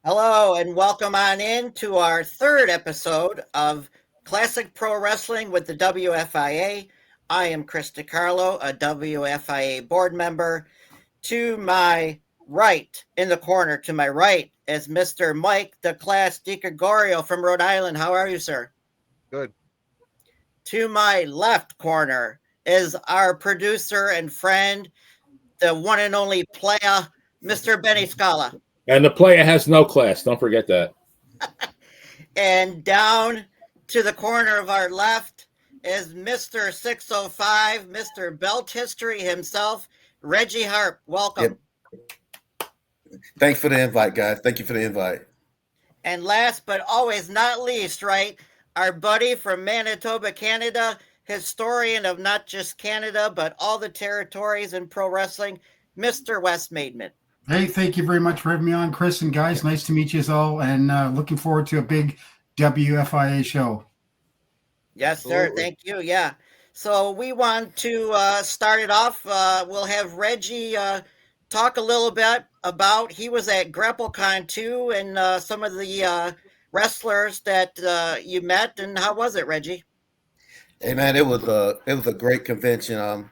Hello, and welcome on in to our third episode of Classic Pro Wrestling with the WFIA. I am Chris DiCarlo, a WFIA board member. To my right, in the corner to my right, is Mr. Mike the Class DiGregorio from Rhode Island. How are you, sir? Good. To my left corner is our producer and friend, the one and only player, Mr. Benny Scala. And the player has no class. Don't forget that. And down to the corner of our left is Mr. 605, Mr. Belt History himself, Reggie Harp. Welcome. Yep. Thanks for the invite, guys. Thank you for the invite. And last but always not least, right, our buddy from Manitoba, Canada, historian of not just Canada, but all the territories in pro wrestling, Mr. Wes Maidment. Hey, thank you very much for having me on, Chris and guys. Nice to meet you all, and looking forward to a big WFIA show. Yes, sir. Thank you. Yeah. So we want to start it off. We'll have Reggie talk a little bit about, he was at GrappleCon too, and some of the wrestlers that you met. And how was it, Reggie? Hey, man, it was a great convention.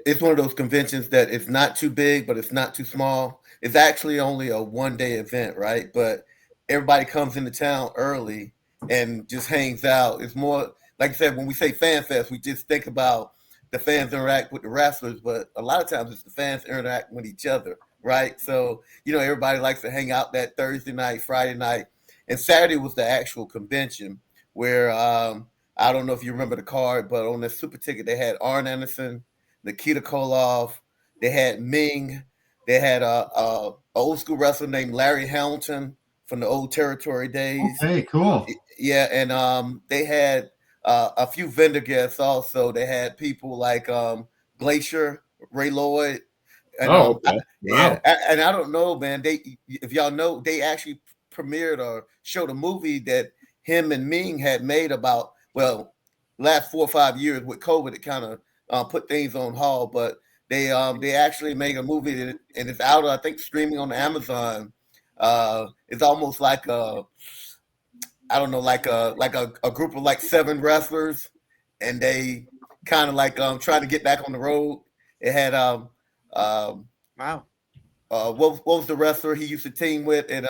It's one of those conventions that it's not too big, but it's not too small. It's actually only a one-day event, right? But everybody comes into town early and just hangs out. It's more, like I said, when we say fan fest, we just think about the fans interact with the wrestlers, but a lot of times it's the fans interact with each other, right? So, everybody likes to hang out that Thursday night, Friday night. And Saturday was the actual convention where, I don't know if you remember the card, but on the super ticket, they had Arn Anderson, Nikita Koloff, they had Ming, they had a old school wrestler named Larry Hamilton from the old territory days. Okay, cool. Yeah, and they had a few vendor guests also. They had people like Glacier, Ray Lloyd. And, okay. Wow. And I don't know, man. If y'all know, they actually premiered or showed a movie that him and Ming had made about, last 4 or 5 years with COVID. It kind of put things on hold, but they actually made a movie and it's out, I think, streaming on Amazon. It's almost like a group of like 7 wrestlers, and they kind of like trying to get back on the road. It had Wow. What was the wrestler he used to team with in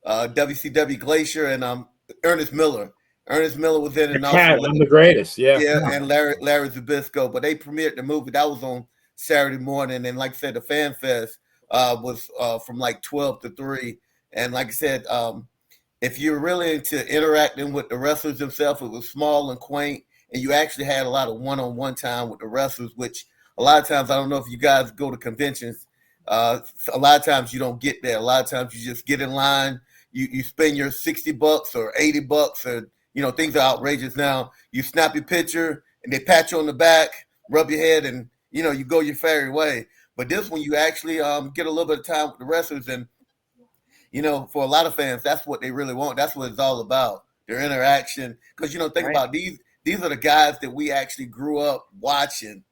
WCW, Glacier, and Ernest Miller. Ernest Miller was in it. I'm the greatest. Yeah. And Larry Zbyszko. But they premiered the movie. That was on Saturday morning. And like I said, the Fan Fest was from like 12 to 3. And like I said, if you're really into interacting with the wrestlers themselves, it was small and quaint. And you actually had a lot of one-on-one time with the wrestlers, which a lot of times, I don't know if you guys go to conventions. A lot of times you don't get there. A lot of times you just get in line. You spend your $60 or $80 or things are outrageous now. You snap your picture and they pat you on the back, rub your head, and you go your fairy way. But this one, you actually get a little bit of time with the wrestlers, and for a lot of fans, that's what they really want. That's what it's all about, their interaction. Because think about these are the guys that we actually grew up watching.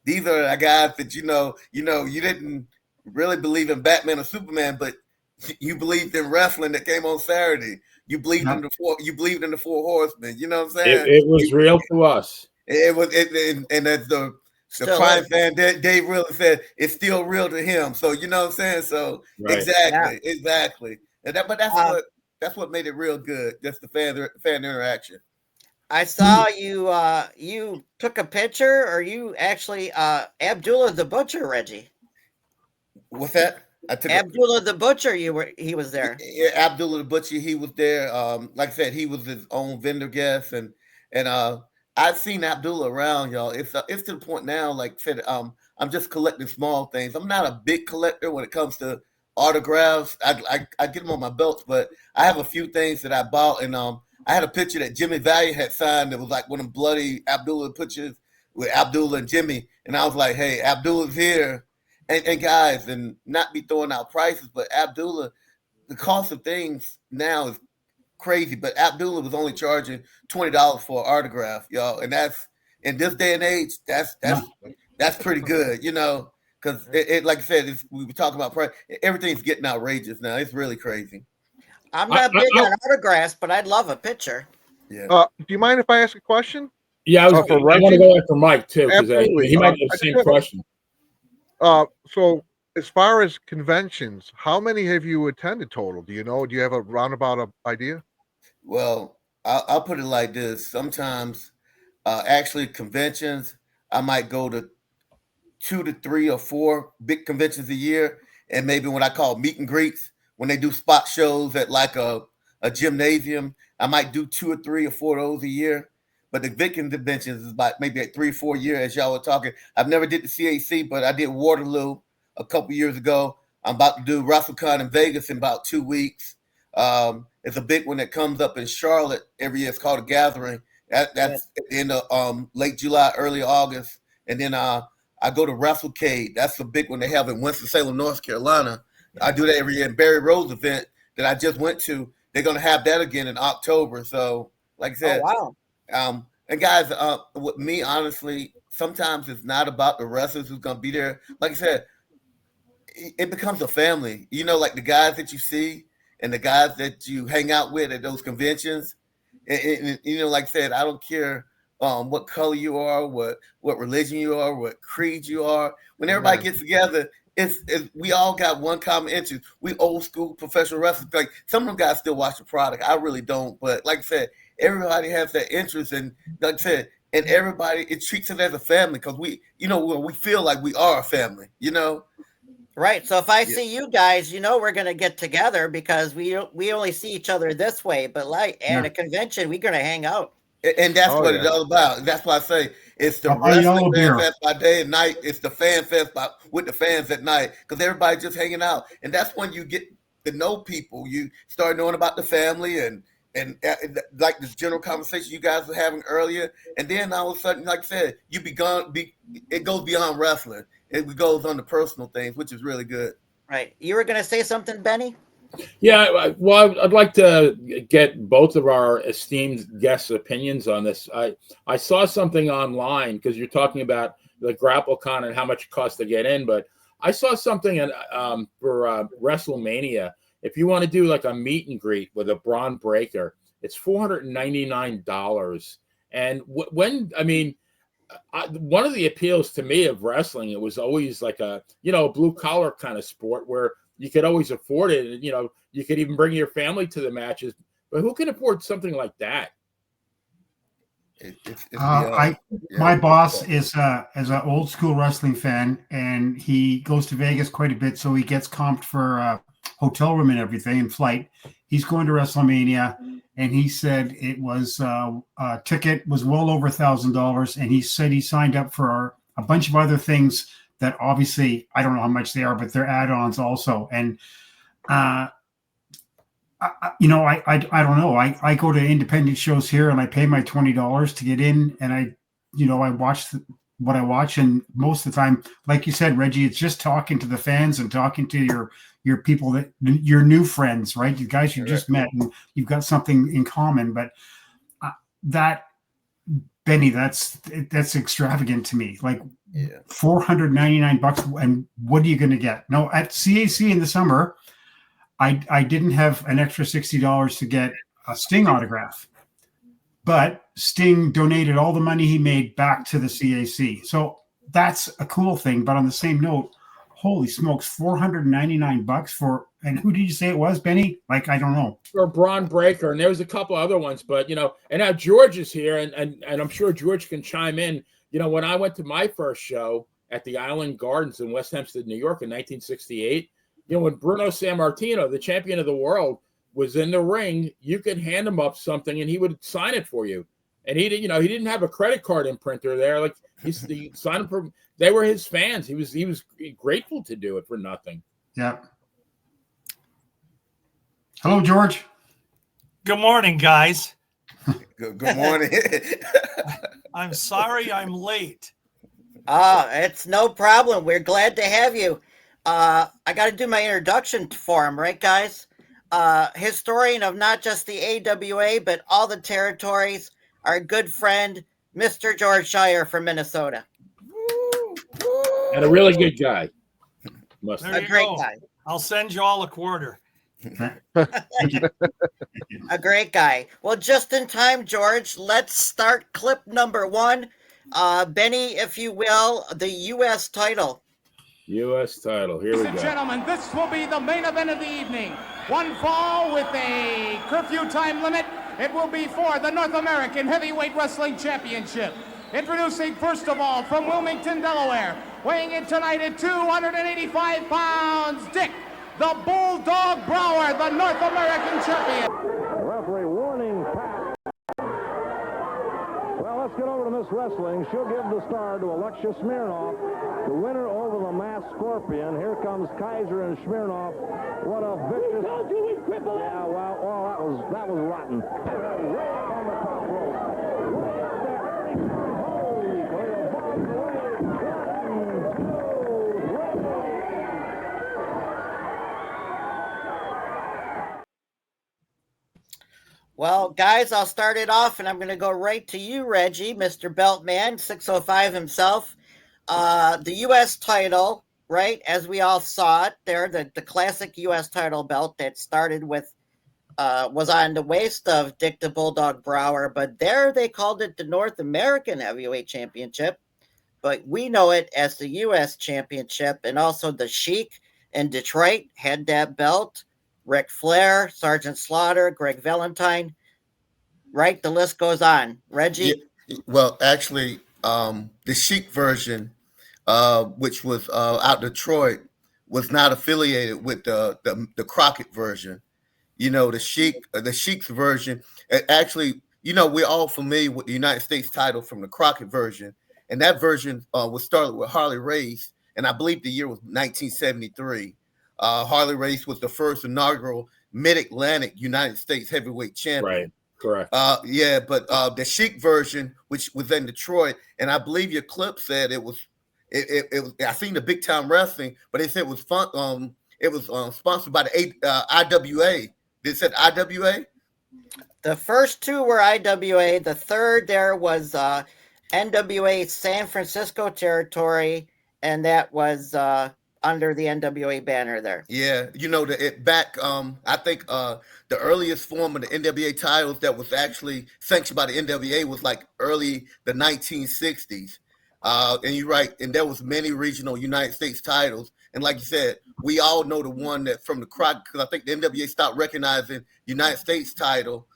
These are the guys that you didn't really believe in Batman or Superman, but you believed in wrestling that came on Saturday. You believed in the Four Horsemen. You know what I'm saying? It was real to us. It was, and as the prime fan, Dave really said it's still real to him. So you know what I'm saying? So right. Exactly. And that's what made it real good. Just the fan interaction. I saw you. You took a picture, or you actually Abdullah the Butcher, Reggie. What's that? Abdullah the Butcher, he was there. Yeah, Abdullah the Butcher, he was there. Like I said, he was his own vendor guest, and I've seen Abdullah around, y'all. It's to the point now, like I said, I'm just collecting small things. I'm not a big collector when it comes to autographs. I get them on my belts, but I have a few things that I bought, and I had a picture that Jimmy Valiant had signed that was like one of them bloody Abdullah pictures with Abdullah and Jimmy, and I was like, hey, Abdullah's here. And guys, and not be throwing out prices, but Abdullah, the cost of things now is crazy. But Abdullah was only charging $20 for an autograph, y'all, and that's in this day and age, that's pretty good, because it like I said, we were talking about price. Everything's getting outrageous now. It's really crazy. I'm not big on autographs, but I'd love a picture. Yeah. Do you mind if I ask a question? Yeah, I for want to Reggie? go after Mike too, because Absolutely. he might have I the just same have a- question. So as far as conventions, how many have you attended total? Do you know? Do you have a roundabout idea? Well, I'll put it like this. Sometimes, actually, conventions, I might go to 2 to 3 or 4 big conventions a year, and maybe what I call meet and greets, when they do spot shows at like a gymnasium, I might do 2 or 3 or 4 of those a year. But the big conventions is about maybe like 3 or 4 years, as y'all were talking. I've never did the CAC, but I did Waterloo a couple years ago. I'm about to do WrestleCon in Vegas in about 2 weeks. It's a big one that comes up in Charlotte every year. It's called a Gathering. That's at the end of late July, early August. And then I go to WrestleCade. That's the big one they have in Winston-Salem, North Carolina. I do that every year. And Barry Rose event that I just went to, they're going to have that again in October. So, like I said, and guys, with me, honestly, sometimes it's not about the wrestlers who's going to be there. Like I said, it becomes a family. You know, like the guys that you see and the guys that you hang out with at those conventions. And you know, like I said, I don't care what color you are, what religion you are, what creed you are. When everybody gets together, it's we all got one common interest. We old school professional wrestlers. Like some of them guys still watch the product. I really don't, but like I said, everybody has that interest, and like I said, and everybody it treats it as a family because we feel like we are a family. You know. Right. So if I see you guys, we're going to get together because we only see each other this way. But at a convention, we're going to hang out. And that's what it's all about. That's why I say it's the I'll buy you all wrestling a fan beer. fest by day and night. It's the fan fest with the fans at night because everybody just hanging out. And that's when you get to know people. You start knowing about the family and like this general conversation you guys were having earlier. And then all of a sudden, like I said, it goes beyond wrestling. It goes on to personal things, which is really good. Right. You were going to say something, Benny? Yeah, well, I'd like to get both of our esteemed guests' opinions on this. I saw something online because you're talking about the GrappleCon and how much it costs to get in, but I saw something for WrestleMania. If you want to do like a meet and greet with a Braun Breaker, it's $499. And one of the appeals to me of wrestling, it was always like a blue collar kind of sport where you could always afford it. And, you could even bring your family to the matches, but who can afford something like that? My boss is an old school wrestling fan, and he goes to Vegas quite a bit, so he gets comped for hotel room and everything and flight. He's going to WrestleMania, and he said it was a ticket was well over $1,000, and he said he signed up for a bunch of other things that obviously I don't know how much they are, but they're add-ons also. And I don't know. I go to independent shows here and I pay my $20 to get in, and I watch what I watch, and most of the time, like you said, Reggie, it's just talking to the fans and talking to your people that your new friends, right? You guys you just met and you've got something in common. But that, Benny, that's extravagant to me. Like $499, and what are you going to get? No, at CAC in the summer, I didn't have an extra $60 to get a Sting autograph, but Sting donated all the money he made back to the CAC. So that's a cool thing. But on the same note, holy smokes, $499 for, and who did you say it was, Benny? Like, I don't know. For Braun Breaker, and there was a couple other ones, but and now George is here, and I'm sure George can chime in. When I went to my first show at the Island Gardens in West Hempstead, New York in 1968, when Bruno Sammartino, the champion of the world, was in the ring, you could hand him up something and he would sign it for you. And he didn't have a credit card imprinter there. Like he signed them for, they were his fans. He was grateful to do it for nothing. Yeah. Hello, George. Good morning, guys. Good morning. I'm sorry I'm late. It's no problem. We're glad to have you. I got to do my introduction for him, right, guys? Historian of not just the AWA, but all the territories, our good friend, Mr. George Schire from Minnesota. And a really good guy. A great guy. I'll send you all a quarter. Thank you. A great guy. Well, just in time, George. Let's start clip number 1. Benny, if you will, the U.S. title. U.S. title. Here we Ladies and go. gentlemen, this will be the main event of the evening. One fall with a curfew time limit. It will be for the North American Heavyweight Wrestling Championship. Introducing, first of all, from Wilmington, Delaware, weighing in tonight at 285 pounds, Dick, the Bulldog Brower, the North American champion. Referee warning Pat. Well, let's get over to Miss Wrestling. She'll give the star to Alexia Smirnoff, the winner over the Masked Scorpion. Here comes Kaiser and Smirnoff. What a vicious... We told you we'd cripple him. Yeah, well, that was rotten. Way up on the top rope. Way up there. Holy cow. One, two, three. Well, guys, I'll start it off, and I'm going to go right to you, Reggie, Mr. Beltman, 605 himself. The U.S. title, right, as we all saw it there, the classic U.S. title belt that started with, was on the waist of Dick the Bulldog Brower, but there they called it the North American Heavyweight Championship, but we know it as the U.S. Championship, and also the Sheik in Detroit had that belt. Ric Flair, Sergeant Slaughter, Greg Valentine, right? The list goes on. Reggie? Yeah, well, actually, the Sheik version, which was out Detroit, was not affiliated with the Crockett version. You know, the Sheik's version, actually, you know, we're all familiar with the United States title from the Crockett version, and that version was started with Harley Race, and I believe the year was 1973. Harley Race was the first inaugural Mid-Atlantic United States heavyweight champion. Right, correct. Yeah, but the Sheik version, which was in Detroit, and I believe your clip said it was. I seen the Big Time Wrestling, but they said it was fun. It was sponsored by the IWA. They said IWA. The first two were IWA. The third there was NWA San Francisco territory, and that was under the NWA banner there. Yeah, you know, I think the earliest form of the NWA titles that was actually sanctioned by the NWA was like early the 1960s. And you're right, and there was many regional United States titles. And like you said, we all know the one that from the Crockett, because I think the NWA stopped recognizing United States title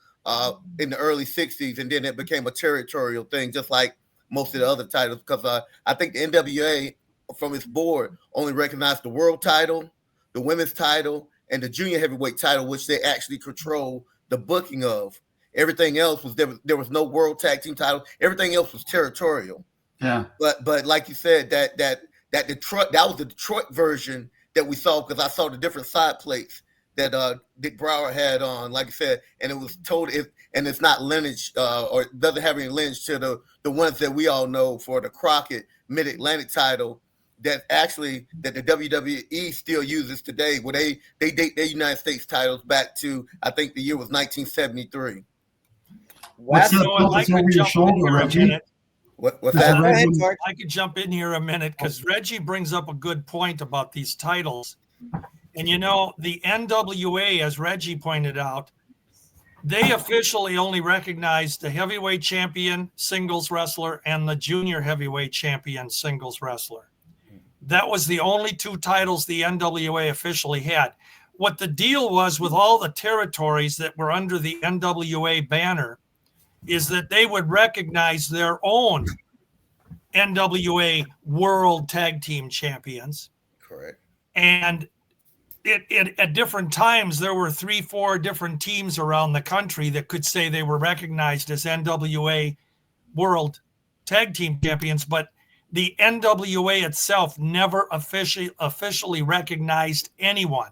in the early 60s, and then it became a territorial thing, just like most of the other titles, because I think the NWA from its board only recognized the world title, the women's title, and the junior heavyweight title, which they actually control the booking of. Everything else was there was no world tag team title. Everything else was territorial. Yeah. But like you said, that Detroit, that was the Detroit version that we saw, because I saw the different side plates that Dick Brower had on, like I said, and it was told and it's not lineage or doesn't have any lineage to the ones that we all know for the Crockett Mid-Atlantic title that the WWE still uses today, where they date their United States titles back to, I think the year was 1973. What's You know what, I could jump in here a minute. What's that? Go ahead, George. I could jump in here a minute because Reggie brings up a good point about these titles. And you know, the NWA, as Reggie pointed out, they officially only recognized the heavyweight champion singles wrestler and the junior heavyweight champion singles wrestler. That was the only two titles the NWA officially had. What the deal was with all the territories that were under the NWA banner is that they would recognize their own NWA World Tag Team Champions. Correct. And at different times, there were 3-4 different teams around the country that could say they were recognized as NWA World Tag Team Champions, but the NWA itself never officially recognized anyone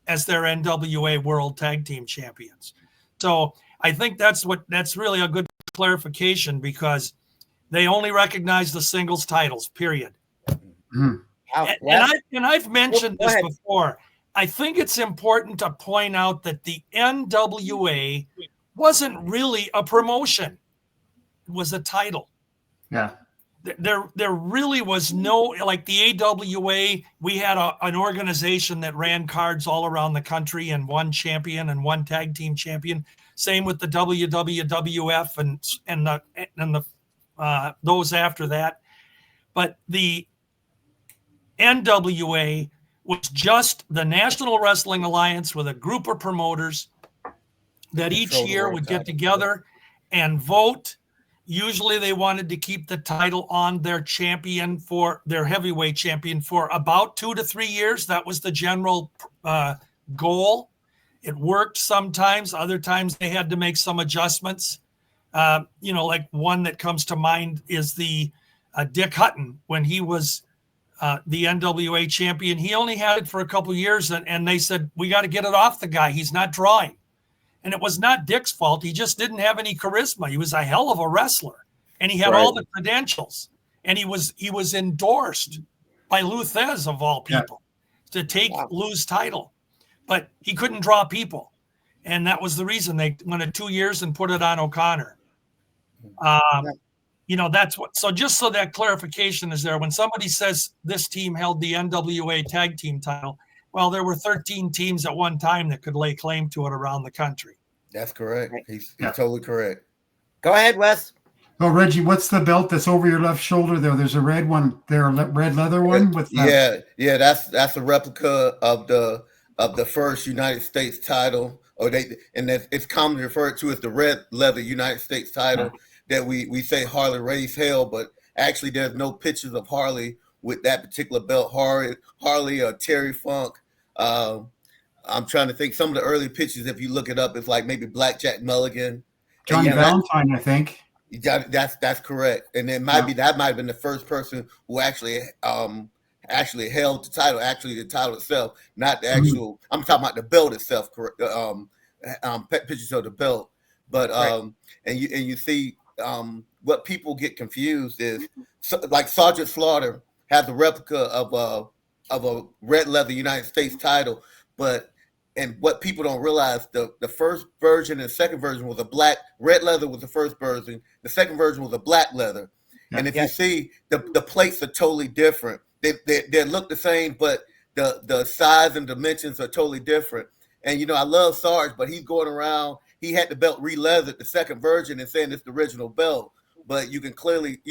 as their NWA World Tag Team Champions. So I think that's really a good clarification, because they only recognize the singles titles, period. Mm-hmm. And I've mentioned this before. I think it's important to point out that the NWA wasn't really a promotion. It was a title. Yeah. there really was no, like the AWA, we had an organization that ran cards all around the country and one champion and one tag team champion. Same with the WWF and the those after that. But the NWA was just the National Wrestling Alliance with a group of promoters that each year would get together and vote. Usually they wanted to keep the title on their champion, for their heavyweight champion, for about 2 to 3 years. That was the general goal. It worked sometimes. Other times they had to make some adjustments. Like one that comes to mind is the Dick Hutton, when he was the NWA champion. He only had it for a couple of years, and they said, we got to get it off the guy. He's not drawing. And it was not Dick's fault. He just didn't have any charisma. He was a hell of a wrestler, and he had all the credentials. And he was endorsed by Lou Thez, of all people, to take Lou's title. But he couldn't draw people. And that was the reason they went at 2 years and put it on O'Connor. That's what. So just so that clarification is there, when somebody says this team held the NWA tag team title, well, there were 13 teams at one time that could lay claim to it around the country. That's correct. He's totally correct. Go ahead, Wes. Oh, Reggie, what's the belt that's over your left shoulder there? There's a red one there, a red leather one with that's a replica of the first United States title, it's commonly referred to as the red leather United States title that we say Harley Race held, but actually there's no pictures of Harley with that particular belt. Harley or Terry Funk. I'm trying to think. Some of the early pictures, if you look it up, it's like maybe Blackjack Mulligan, Johnny Valentine, I think. That's correct. And it might have been the first person who actually held the title. Actually, the title itself, not the actual. I'm talking about the belt itself. Correct. Pictures of the belt, but and you see what people get confused is like Sergeant Slaughter has a replica of a red leather United States title, and what people don't realize, the first version and second version was red leather was the first version. The second version was a black leather. And if you see, the plates are totally different. They look the same, but the size and dimensions are totally different. And, I love Sarge, but he's going around. He had the belt re-leathered, the second version, and saying it's the original belt. But you can clearly,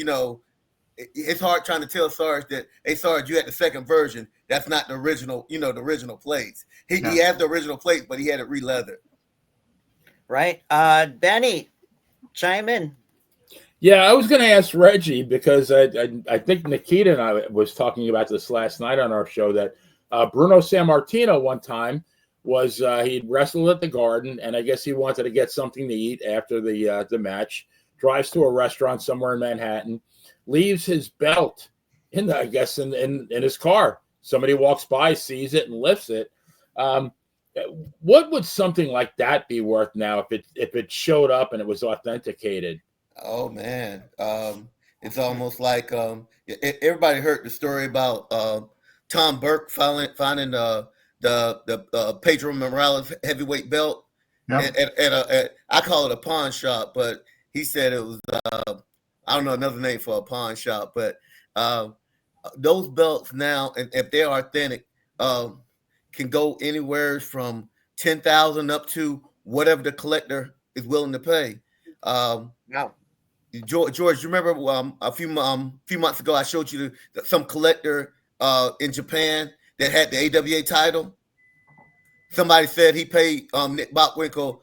it's hard trying to tell Sarge that, hey, Sarge, you had the second version. That's not the original, the original plates. He has the original plates, but he had it re-leathered. Right. Benny, chime in. Yeah, I was going to ask Reggie, because I think Nikita and I was talking about this last night on our show, that Bruno Sammartino one time was he'd wrestled at the Garden, and I guess he wanted to get something to eat after the match. Drives to a restaurant somewhere in Manhattan, leaves his belt in his car. Somebody walks by, sees it, and lifts it. What would something like that be worth now if it showed up and it was authenticated? Oh man, it's almost like everybody heard the story about Tom Burke finding the Pedro Morales heavyweight belt at I call it a pawn shop, but he said it was I don't know another name for a pawn shop, but those belts now, and if they're authentic, can go anywhere from $10,000 up to whatever the collector is willing to pay. George, you remember a few months ago I showed you some collector in Japan that had the AWA title. Somebody said he paid Nick Bockwinkel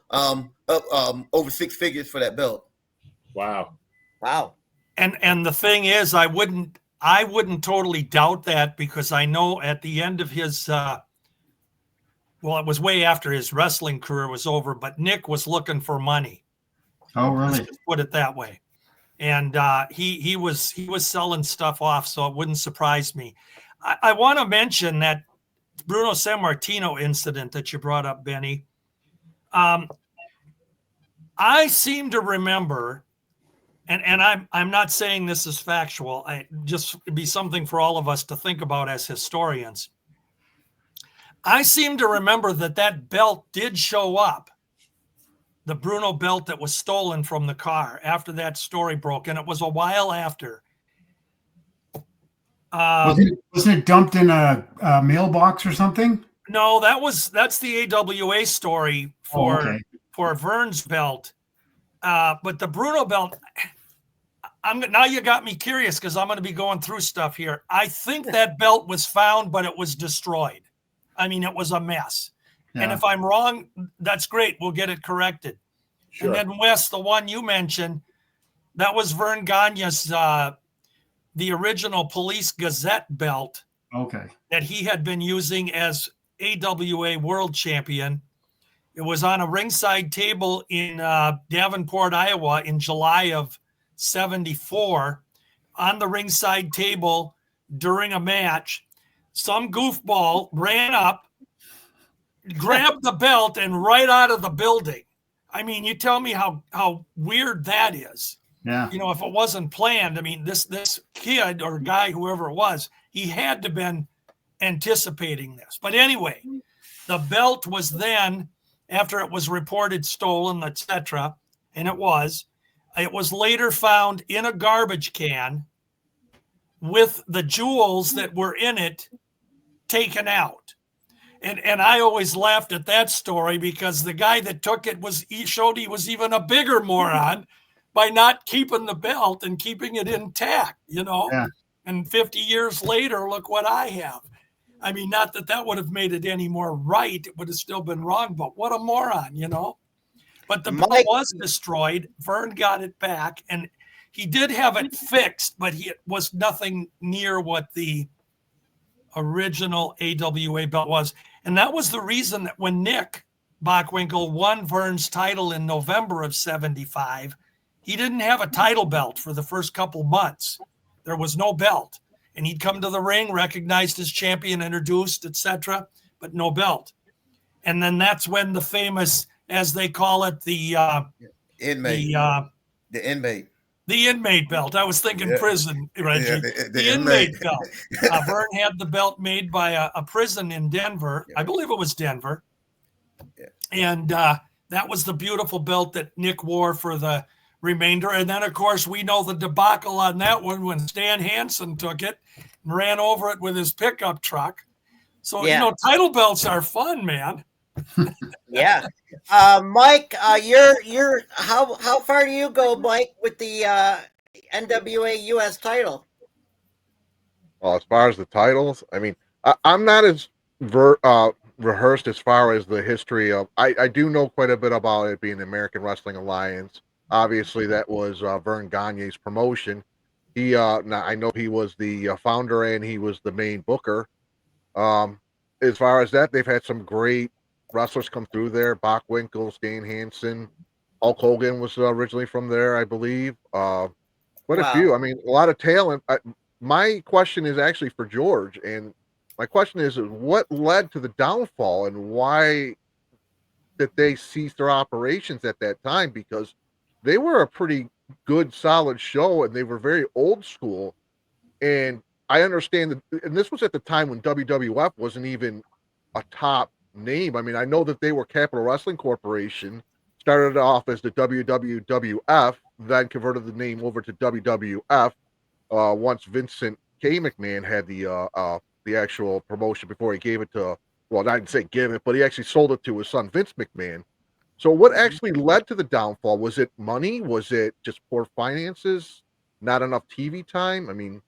over six figures for that belt. Wow. And the thing is, I wouldn't totally doubt that, because I know at the end of his it was way after his wrestling career was over, but Nick was looking for money. Oh, really? Let's just put it that way. And he was selling stuff off, so it wouldn't surprise me. I want to mention that Bruno Sammartino incident that you brought up, Benny. I seem to remember, and I'm not saying this is factual. It'd be something for all of us to think about as historians. I seem to remember that belt did show up, the Bruno belt that was stolen from the car after that story broke, and it was a while after. Wasn't it dumped in a mailbox or something? No, that's the AWA story for Vern's belt. But the Bruno belt, now you got me curious because I'm going to be going through stuff here. I think that belt was found, but it was destroyed. I mean, it was a mess. Yeah. And if I'm wrong, that's great. We'll get it corrected. Sure. And then Wes, the one you mentioned, that was Vern Gagne's, the original Police Gazette belt. Okay. That he had been using as AWA World Champion. It was on a ringside table in Davenport, Iowa in July of 74. On the ringside table during a match, some goofball ran up, grabbed the belt, and right out of the building. I mean, you tell me how weird that is. Yeah. You know, if it wasn't planned, I mean, this kid or guy, whoever it was, he had to have been anticipating this. But anyway, the belt was then, after it was reported stolen, etc., and it was later found in a garbage can with the jewels that were in it taken out. And I always laughed at that story because the guy that took it showed he was even a bigger moron by not keeping the belt and keeping it intact, you know? Yeah. And 50 years later, look what I have. I mean, not that would have made it any more right. It would have still been wrong, but what a moron, you know? But the belt was destroyed. Vern got it back, and he did have it fixed, but it was nothing near what the original AWA belt was. And that was the reason that when Nick Bockwinkel won Vern's title in November of 75, he didn't have a title belt for the first couple months. There was no belt. And he'd come to the ring, recognized as champion, introduced, etc., but no belt. And then that's when the famous, as they call it, the inmate. The inmate. The inmate belt. I was thinking prison, Reggie. Yeah, the inmate belt. Vern had the belt made by a prison in Denver. Yeah. I believe it was Denver. Yeah. And that was the beautiful belt that Nick wore for the remainder. And then, of course, we know the debacle on that one when Stan Hansen took it and ran over it with his pickup truck. So, you know, title belts are fun, man. Yeah. Mike, you're how far do you go, Mike, with the NWA US title? Well, as far as the titles, I mean, I'm not as rehearsed as far as the history of. I do know quite a bit about it being the American Wrestling Alliance. Obviously, that was Vern Gagne's promotion. I know he was the founder and he was the main booker. As far as that, they've had some great wrestlers come through there. Bockwinkel, Stan Hansen, Hulk Hogan was originally from there, I believe. Quite a few. I mean, a lot of talent. My question is actually for George, and my question is what led to the downfall and why did they cease their operations at that time? Because they were a pretty good, solid show, and they were very old school. And I understand that, and this was at the time when WWF wasn't even a top name. I mean, I know that they were Capital Wrestling Corporation, started off as the WWF, then converted the name over to WWF once Vincent K. McMahon had the actual promotion before he gave it to, well, I didn't say give it, but he actually sold it to his son, Vince McMahon. So what actually led to the downfall? Was it money? Was it just poor finances? Not enough TV time? I mean...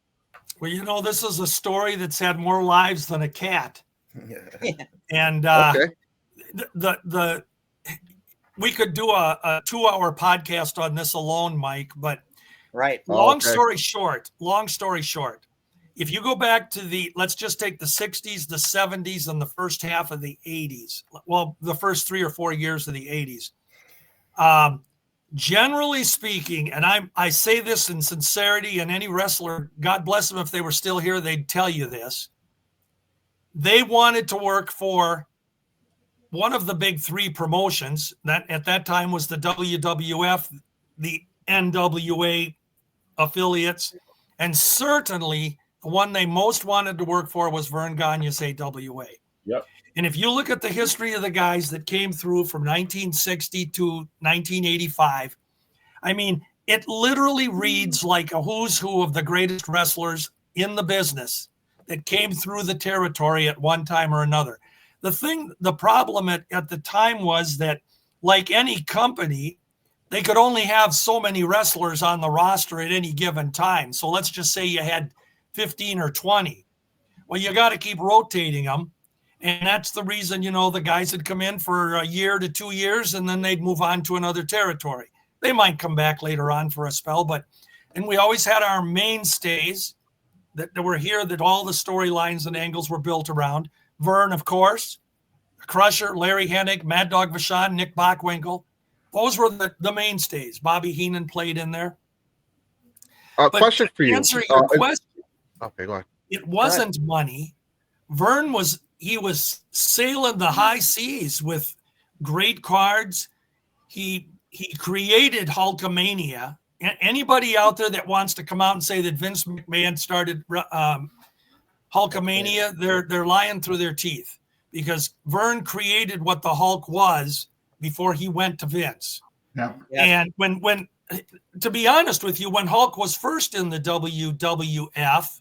Well, you know, this is a story that's had more lives than a cat. And we could do a 2-hour podcast on this alone, Mike, but long story short, if you go back to let's just take the 60s, the 70s, and the first half of the 80s, well, the first 3 or 4 years of the 80s, generally speaking, and I say this in sincerity, and any wrestler, God bless them if they were still here, they'd tell you this. They wanted to work for one of the big 3 promotions that at that time was the WWF, the NWA affiliates, and certainly the one they most wanted to work for was Vern Gagne's AWA. Yep. And if you look at the history of the guys that came through from 1960 to 1985, I mean, it literally reads like a who's who of the greatest wrestlers in the business that came through the territory at one time or another. The problem at the time was that, like any company, they could only have so many wrestlers on the roster at any given time. So let's just say you had 15 or 20. Well, you got to keep rotating them. And that's the reason, the guys would come in for a year to 2 years, and then they'd move on to another territory. They might come back later on for a spell, and we always had our mainstays that were here, that all the storylines and angles were built around. Vern, of course, Crusher, Larry Hennig, Mad Dog Vachon, Nick Bockwinkel. Those were the mainstays. Bobby Heenan played in there. Question for you. Answer your question. Okay, go ahead. It wasn't money. Vern was sailing the high seas with great cards. He created Hulkamania. Anybody out there that wants to come out and say that Vince McMahon started Hulkamania, they're lying through their teeth, because Vern created what the Hulk was before he went to Vince. Yeah. And when to be honest with you, when Hulk was first in the WWF,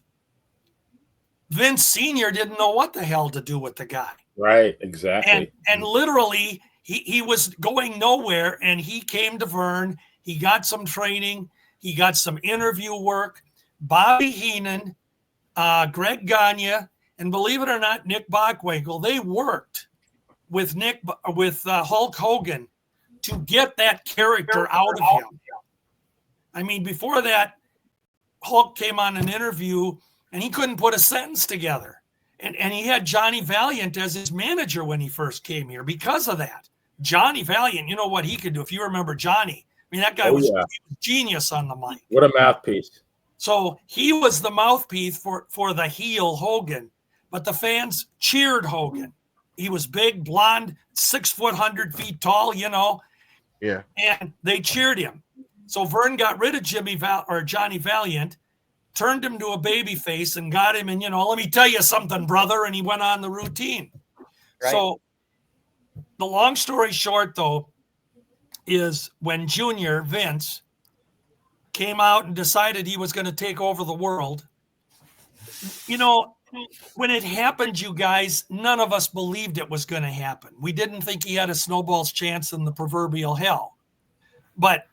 Vince Sr. didn't know what the hell to do with the guy. Right, exactly. And literally, he was going nowhere, and he came to Vern. He got some training. He got some interview work. Bobby Heenan, Greg Gagne, and believe it or not, Nick Bockwinkel, they worked with Hulk Hogan to get that character out of him. I mean, before that, Hulk came on an interview and he couldn't put a sentence together. And he had Johnny Valiant as his manager when he first came here because of that. Johnny Valiant, you know what he could do. If you remember Johnny, I mean, that guy was genius on the mic. What a mouthpiece. So he was the mouthpiece for the heel Hogan, but the fans cheered Hogan. He was big, blonde, 6 foot, 100 feet tall, Yeah. And they cheered him. So Vern got rid of Johnny Valiant, turned him to a baby face, and got him in, let me tell you something, brother. And he went on the routine. Right. So the long story short, though, is when Junior Vince came out and decided he was going to take over the world, when it happened, you guys, none of us believed it was going to happen. We didn't think he had a snowball's chance in the proverbial hell. But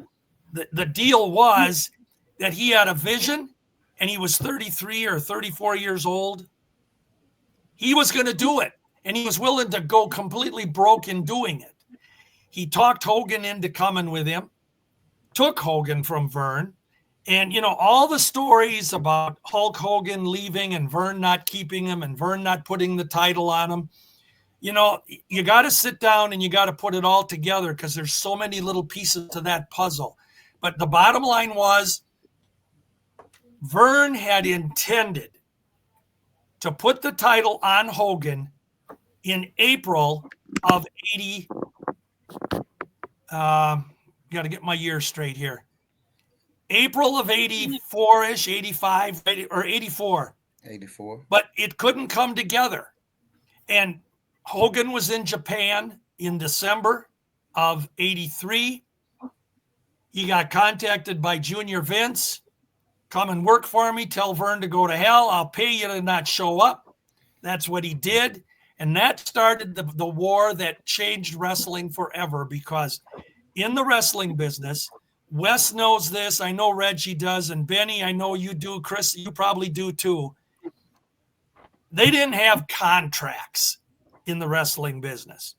the deal was that he had a vision, and he was 33 or 34 years old. He was going to do it, and he was willing to go completely broke in doing it. He talked Hogan into coming with him, took Hogan from Vern. And, all the stories about Hulk Hogan leaving and Vern not keeping him and Vern not putting the title on him, you got to sit down and you got to put it all together, because there's so many little pieces to that puzzle. But the bottom line was, Vern had intended to put the title on Hogan in April of 80. Got to get my year straight here. April of 84-ish, 85, or 84. 84. But it couldn't come together. And Hogan was in Japan in December of 83. He got contacted by Junior Vince. Come and work for me. Tell Vern to go to hell. I'll pay you to not show up. That's what he did. And that started the war that changed wrestling forever, because in the wrestling business, Wes knows this. I know Reggie does. And Benny, I know you do. Chris, you probably do too. They didn't have contracts in the wrestling business.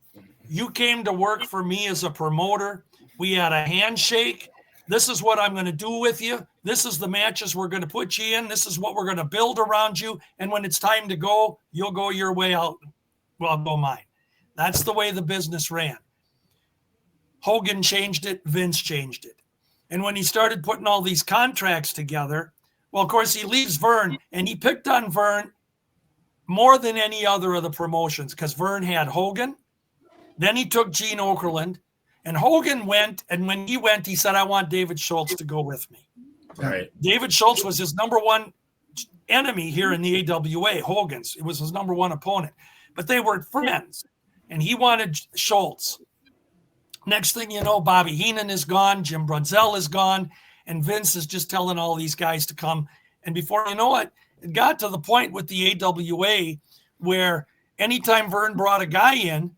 You came to work for me as a promoter. We had a handshake. This is what I'm going to do with you. This is the matches we're going to put you in. This is what we're going to build around you. And when it's time to go, you'll go your way. I'll go mine. That's the way the business ran. Hogan changed it. Vince changed it. And when he started putting all these contracts together, well, of course, he leaves Vern, and he picked on Vern more than any other of the promotions, because Vern had Hogan. Then he took Gene Okerlund, and Hogan went. And when he went, he said, I want David Schultz to go with me. Right. David Schultz was his number one enemy here in the AWA, Hogan's. It was his number one opponent. But they were friends, and he wanted Schultz. Next thing you know, Bobby Heenan is gone, Jim Brunzell is gone, and Vince is just telling all these guys to come. And before you know it, it got to the point with the AWA where anytime Vern brought a guy in,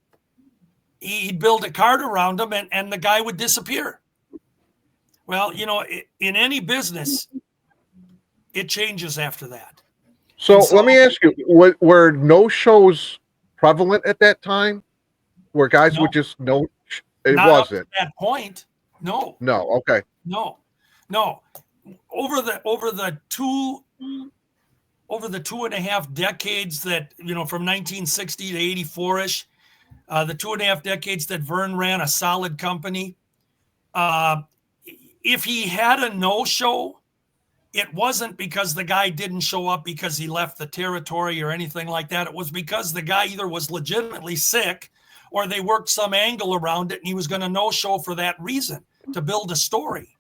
he'd build a card around him and the guy would disappear. Well, you know, in any business, it changes after that. So let me ask you, were no shows prevalent at that time? Where guys would just know it not wasn't? up to that point. No. No. Okay. No. Over the 2.5 decades that, you know, from 1960 to 84-ish, the 2.5 decades that Vern ran a solid company, if he had a no-show, it wasn't because the guy didn't show up because he left the territory or anything like that. It was because the guy either was legitimately sick or they worked some angle around it and he was going to no-show for that reason, to build a story.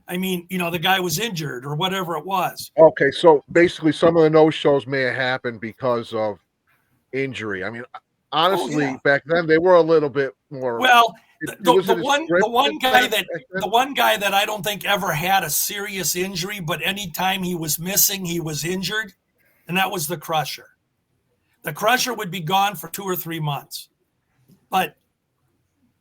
I mean, you know, the guy was injured or whatever it was. Okay, so basically some of the no-shows may have happened because of injury. I mean, honestly, back then they were a little bit more... Well, the one guy that I don't think ever had a serious injury, but anytime he was missing, he was injured, and that was the Crusher. The Crusher would be gone for 2 or 3 months. But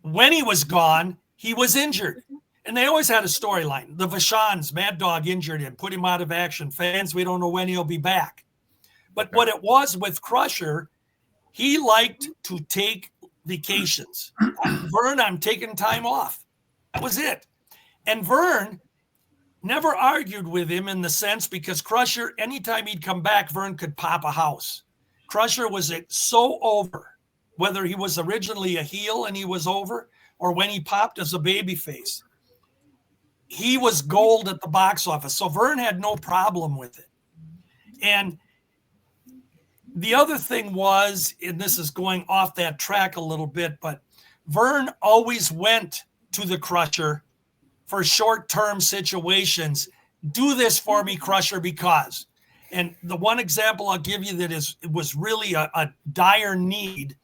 when he was gone, he was injured. And they always had a storyline. The Vachons, Mad Dog injured him, put him out of action. Fans, we don't know when he'll be back. But what it was with Crusher, he liked to take vacations. Vern, I'm taking time off. That was it. And Vern never argued with him in the sense, because Crusher, anytime he'd come back, Vern could pop a house. Crusher was so over, whether he was originally a heel and he was over, or when he popped as a babyface. He was gold at the box office. So Vern had no problem with it. And the other thing was, and this is going off that track a little bit, but Vern always went to the Crusher for short-term situations. Do this for me, Crusher, because. And the one example I'll give you that was really a dire need,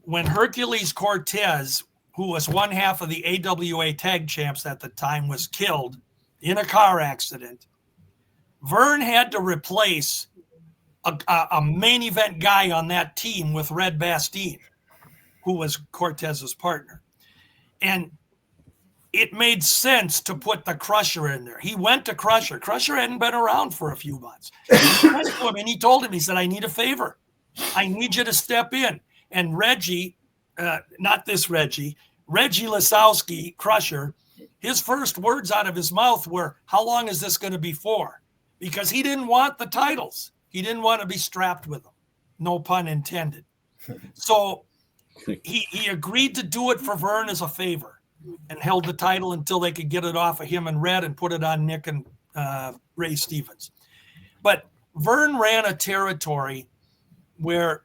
when Hercules Cortez, who was one half of the AWA tag champs at the time, was killed in a car accident, Vern had to replace a main event guy on that team with Red Bastien, who was Cortez's partner. And it made sense to put the Crusher in there. He went to Crusher. Crusher hadn't been around for a few months. He went to him and he told him, he said, I need a favor. I need you to step in. And Reggie, not this Reggie Lasowski, Crusher, his first words out of his mouth were, how long is this going to be for? Because he didn't want the titles. He didn't want to be strapped with them. No pun intended. So he agreed to do it for Vern as a favor and held the title until they could get it off of him and Red and put it on Nick and Ray Stevens. But Vern ran a territory where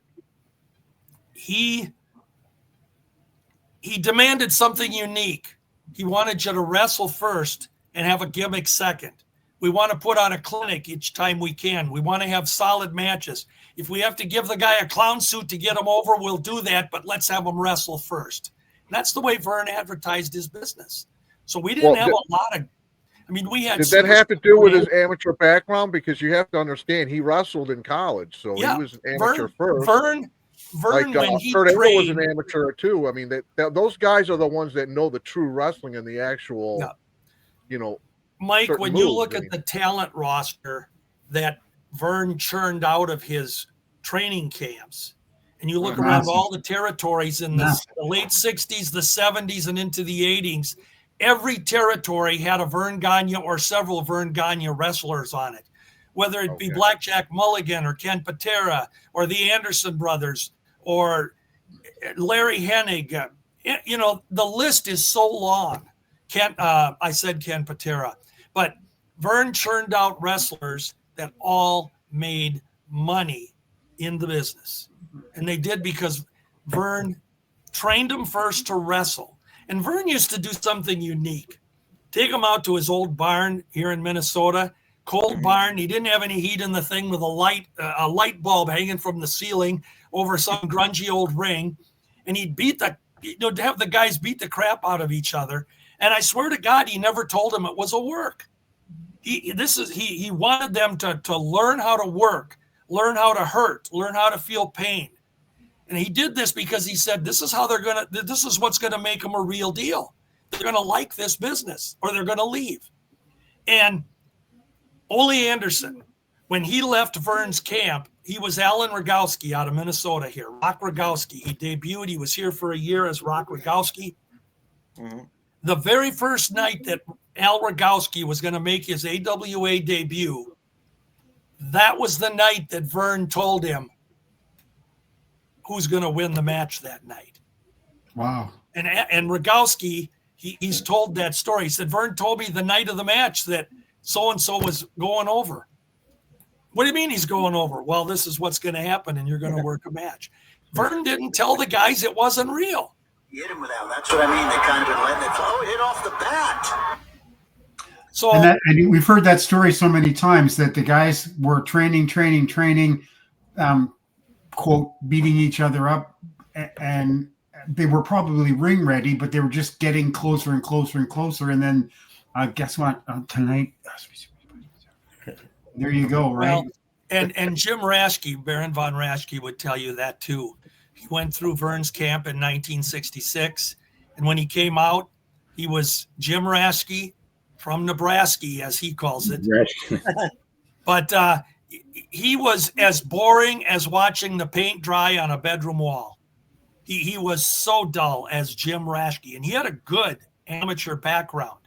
he demanded something unique. He wanted you to wrestle first and have a gimmick second. We want to put on a clinic each time we can. We want to have solid matches. If we have to give the guy a clown suit to get him over, we'll do that, but let's have him wrestle first. And that's the way Vern advertised his business. So we didn't have a lot of, I mean, we had. Did that have to do with his amateur background? Because you have to understand, he wrestled in college, so he was an amateur first. Vern, when he Kurt Angle was trained, an amateur too. I mean, those guys are the ones that know the true wrestling and the actual, you know. Mike, when you look at the talent roster that Vern churned out of his training camps, and you look around all the territories in the late 60s, the 70s, and into the 80s, every territory had a Vern Gagne or several Vern Gagne wrestlers on it, whether it be Blackjack Mulligan or Ken Patera or the Anderson brothers or Larry Hennig. You know, the list is so long. I said Ken Patera. But Vern churned out wrestlers that all made money in the business. And they did because Vern trained them first to wrestle. And Vern used to do something unique. Take them out to his old barn here in Minnesota, cold barn. He didn't have any heat in the thing with a light bulb hanging from the ceiling over some grungy old ring. And he'd have the guys beat the crap out of each other. And I swear to God, he never told him it was a work. He wanted them to learn how to work, learn how to hurt, learn how to feel pain. And he did this because he said, this is what's going to make them a real deal. They're going to like this business or they're going to leave. And Ole Anderson, when he left Vern's camp, he was Alan Rogowski out of Minnesota here. Rock Rogowski. He debuted. He was here for a year as Rock Rogowski. Mm-hmm. The very first night that Al Rogowski was going to make his AWA debut, that was the night that Vern told him who's going to win the match that night. Wow. And Rogowski, he's told that story. He said, Vern told me the night of the match that so-and-so was going over. What do you mean he's going over? Well, this is what's going to happen, and you're going to work a match. Vern didn't tell the guys it wasn't real. Hit him without. That's what I mean. They kind of been letting it flow. Hit off the bat. So, and we've heard that story so many times that the guys were training, quote, beating each other up, and they were probably ring ready, but they were just getting closer and closer and closer. And then, guess what? Tonight, there you go, right? Well, and Jim Raschke, Baron von Raschke, would tell you that too. He went through Vern's camp in 1966, and when he came out, he was Jim Raschke from Nebraska, as he calls it. But he was as boring as watching the paint dry on a bedroom wall. He was so dull as Jim Raschke, and he had a good amateur background.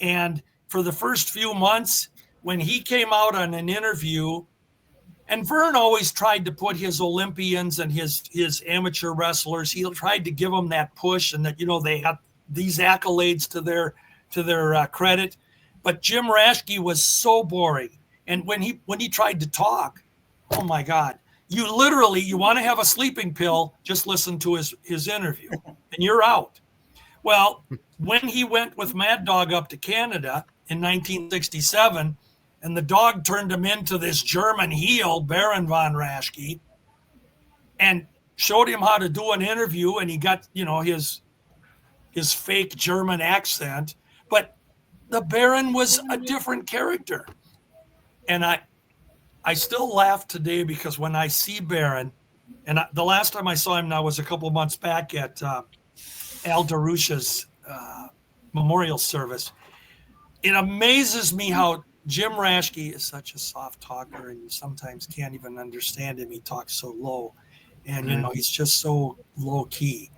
And for the first few months, when he came out on an interview, and Vern always tried to put his Olympians and his amateur wrestlers, he tried to give them that push and that, they had these accolades to their credit. But Jim Raschke was so boring. And when he tried to talk, oh my God, you want to have a sleeping pill, just listen to his interview and you're out. Well, when he went with Mad Dog up to Canada in 1967, and the dog turned him into this German heel, Baron von Raschke, and showed him how to do an interview, and he got, his fake German accent. But the Baron was a different character. And I still laugh today because when I see Baron, and the last time I saw him now was a couple of months back at Al Darusha's memorial service, it amazes me how Jim Raschke is such a soft talker, and you sometimes can't even understand him. He talks so low, and he's just so low key.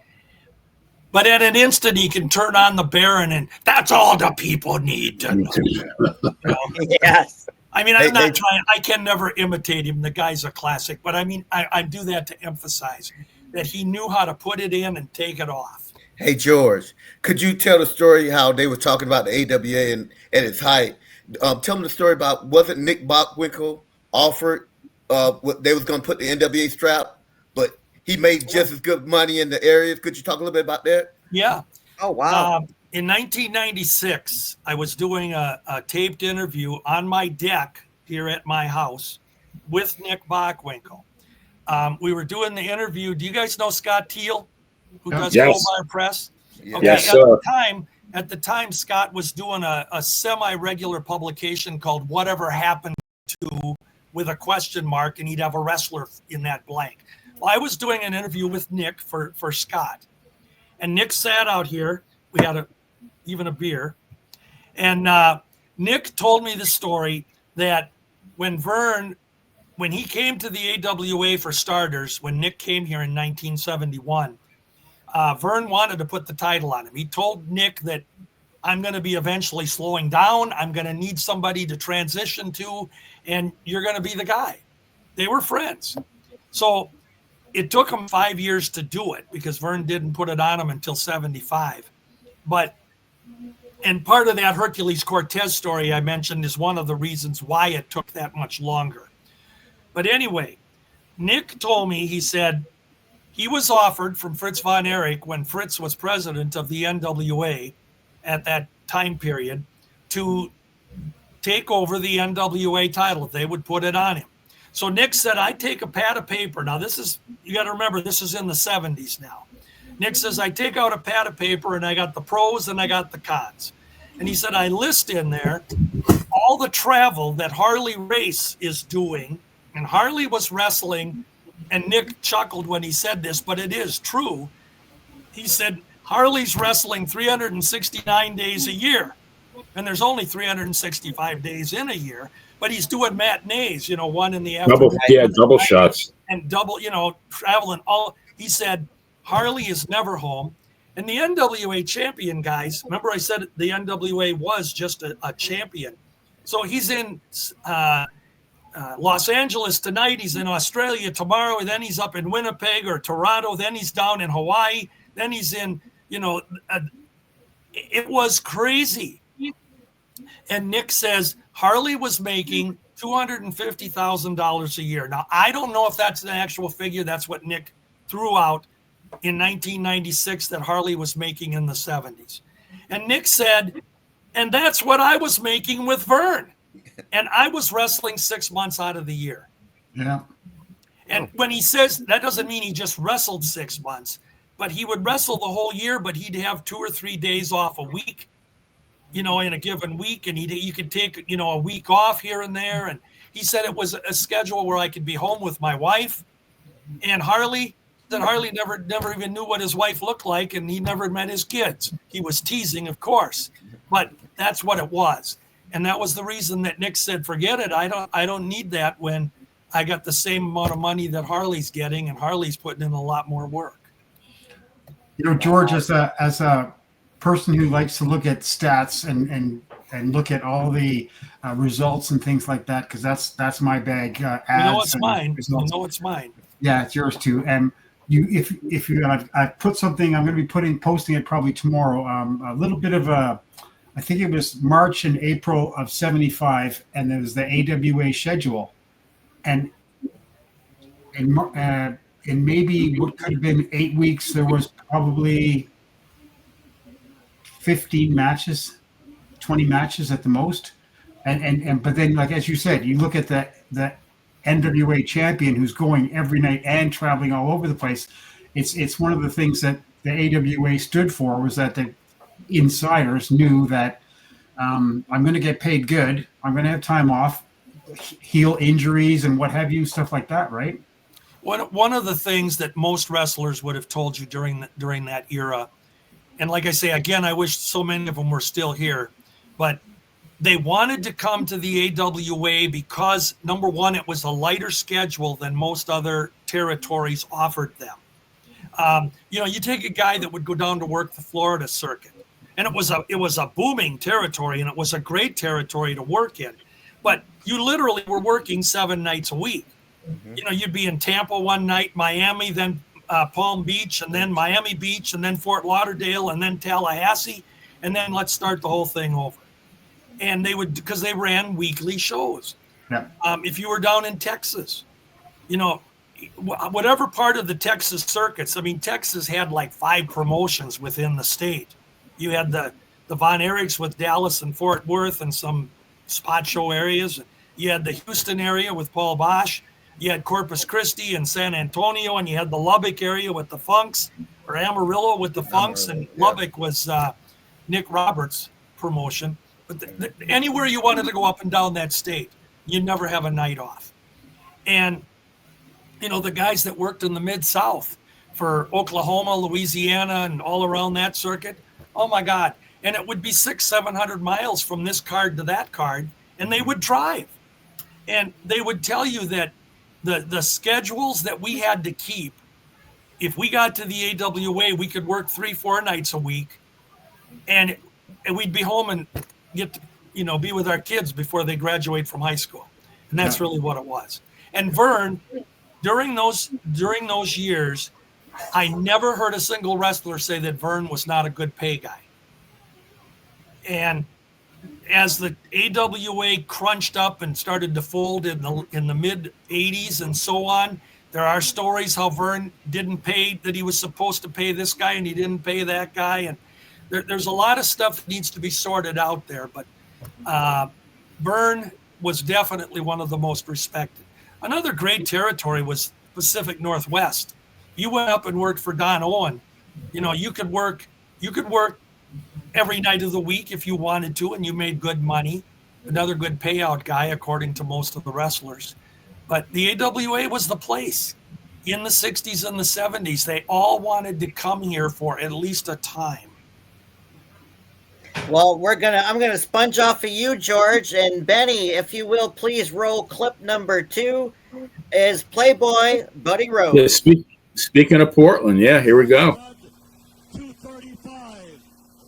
But at an instant, he can turn on the Baron, and that's all the people need to know. Yes. I mean, I'm not trying. I can never imitate him. The guy's a classic. But I mean, I do that to emphasize that he knew how to put it in and take it off. Hey, George, could you tell the story how they were talking about the AWA and at its height? Tell me the story about, wasn't Nick Bockwinkel offered they was going to put the NWA strap, but he made just as good money in the areas. Could you talk a little bit about that? Yeah. Oh, wow. In 1996, I was doing a taped interview on my deck here at my house with Nick Bockwinkel. We were doing the interview. Do you guys know Scott Teal, who does Goldwire Press? Yeah. Okay, yes, At the time, Scott was doing a semi-regular publication called Whatever Happened To, with a question mark, and he'd have a wrestler in that blank. Well, I was doing an interview with Nick for Scott. And Nick sat out here. We had even a beer. And Nick told me the story that when he came to the AWA for starters, when Nick came here in 1971, Vern wanted to put the title on him. He told Nick that I'm going to be eventually slowing down. I'm going to need somebody to transition to, and you're going to be the guy. They were friends. So it took him 5 years to do it because Vern didn't put it on him until 75. And part of that Hercules Cortez story I mentioned is one of the reasons why it took that much longer. But anyway, Nick told me, he said, he was offered from Fritz von Erich when Fritz was president of the NWA at that time period to take over the NWA title if they would put it on him. So Nick said, I take a pad of paper. Now you got to remember, this is in the 70s now. Nick says, I take out a pad of paper and I got the pros and I got the cons. And he said, I list in there all the travel that Harley Race is doing, and Harley was wrestling, and Nick chuckled when he said this, but it is true. He said, Harley's wrestling 369 days a year, and there's only 365 days in a year, but he's doing matinees, one in the afternoon. Double shots. And double, traveling all. He said, Harley is never home. And the NWA champion, guys, remember I said the NWA was just a champion. So he's in Los Angeles tonight. He's in Australia tomorrow. And then he's up in Winnipeg or Toronto. Then he's down in Hawaii. Then he's in, it was crazy. And Nick says Harley was making $250,000 a year. Now, I don't know if that's the actual figure. That's what Nick threw out in 1996 that Harley was making in the 70s. And Nick said, and that's what I was making with Vern. And I was wrestling 6 months out of the year. Yeah. And when he says, that doesn't mean he just wrestled 6 months, but he would wrestle the whole year, but he'd have 2 or 3 days off a week, in a given week. And you could take, a week off here and there. And he said it was a schedule where I could be home with my wife. And Harley never even knew what his wife looked like, and he never met his kids. He was teasing, of course, but that's what it was. And that was the reason that Nick said, forget it. I don't need that when I got the same amount of money that Harley's getting, and Harley's putting in a lot more work. George, as a person who likes to look at stats and look at all the results and things like that, because that's my bag. It's mine. It's mine. Yeah, it's yours too. And I've put something. I'm going to be posting it probably tomorrow. A little bit of I think it was March and April of '75, and there was the AWA schedule, and in maybe what could have been 8 weeks, there was probably 15 matches, 20 matches at the most, and but then, like as you said, you look at the NWA champion who's going every night and traveling all over the place. It's one of the things that the AWA stood for, was that the insiders knew that I'm going to get paid good. I'm going to have time off, heal injuries and what have you, stuff like that, right? One of the things that most wrestlers would have told you during that era, and like I say, again, I wish so many of them were still here, but they wanted to come to the AWA because, number one, it was a lighter schedule than most other territories offered them. You take a guy that would go down to work the Florida circuit, and it was a booming territory, and it was a great territory to work in. But you literally were working 7 nights a week. Mm-hmm. You'd be in Tampa one night, Miami, then Palm Beach, and then Miami Beach, and then Fort Lauderdale, and then Tallahassee, and then let's start the whole thing over. And they would, because they ran weekly shows. Yeah. If you were down in Texas, whatever part of the Texas circuits, Texas had like 5 promotions within the state. You had the Von Erichs with Dallas and Fort Worth and some spot show areas. You had the Houston area with Paul Bosch. You had Corpus Christi and San Antonio, and you had the Lubbock area with the Funks, or Amarillo with the Funks, and Lubbock was Nick Roberts' promotion. But anywhere you wanted to go up and down that state, you'd never have a night off. And, the guys that worked in the Mid-South for Oklahoma, Louisiana, and all around that circuit, oh my God. And it would be 600-700 miles from this card to that card, and they would drive. And they would tell you that the schedules that we had to keep, if we got to the AWA, we could work 3-4 nights a week, and we'd be home and get to, be with our kids before they graduate from high school. And that's really what it was. And Vern, during those years, I never heard a single wrestler say that Vern was not a good pay guy. And as the AWA crunched up and started to fold in the mid 80s and so on, there are stories how Vern didn't pay, that he was supposed to pay this guy and he didn't pay that guy. And there's a lot of stuff that needs to be sorted out there, but Vern was definitely one of the most respected. Another great territory was Pacific Northwest. You went up and worked for Don Owen. You could work every night of the week if you wanted to, and you made good money. another good payout guy, according to most of the wrestlers. But the AWA was the place in the 60s and the 70s. They all wanted to come here for at least a time. Well, I'm gonna sponge off of you, George, and Benny, if you will, please roll clip number 2 is Playboy Buddy Rose. Yeah, speaking of Portland, yeah, here we go. 235,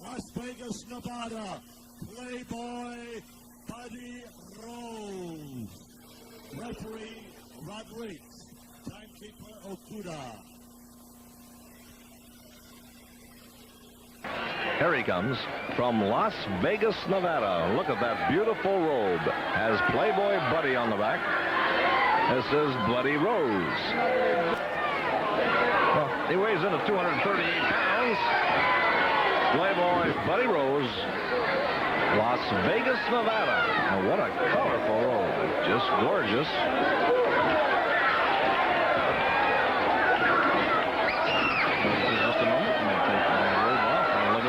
Las Vegas, Nevada. Playboy Buddy Rose. Referee Rodriguez. Timekeeper Okuda. Here he comes from Las Vegas, Nevada. Look at that beautiful robe. Has Playboy Buddy on the back. This is Buddy Rose. Well, he weighs in at 238 pounds. Playboy Buddy Rose, Las Vegas, Nevada. Now, what a colorful robe. Just gorgeous.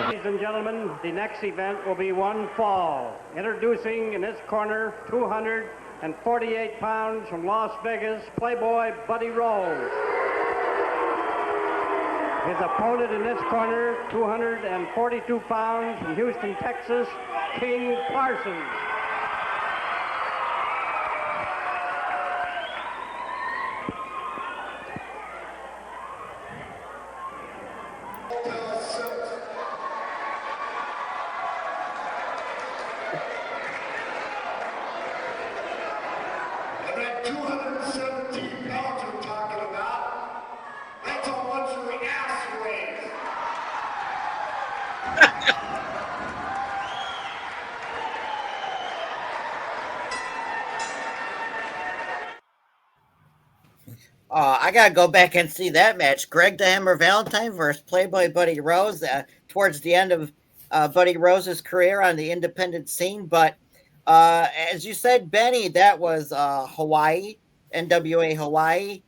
Ladies and gentlemen, the next event will be one fall. Introducing in this corner, 248 pounds from Las Vegas, Playboy Buddy Rose. His opponent in this corner, 242 pounds from Houston, Texas, King Parsons. I gotta go back and see that match. Greg the Hammer Valentine versus Playboy Buddy Rose towards the end of Buddy Rose's career on the independent scene. But as you said, Benny, that was Hawaii, NWA Hawaii,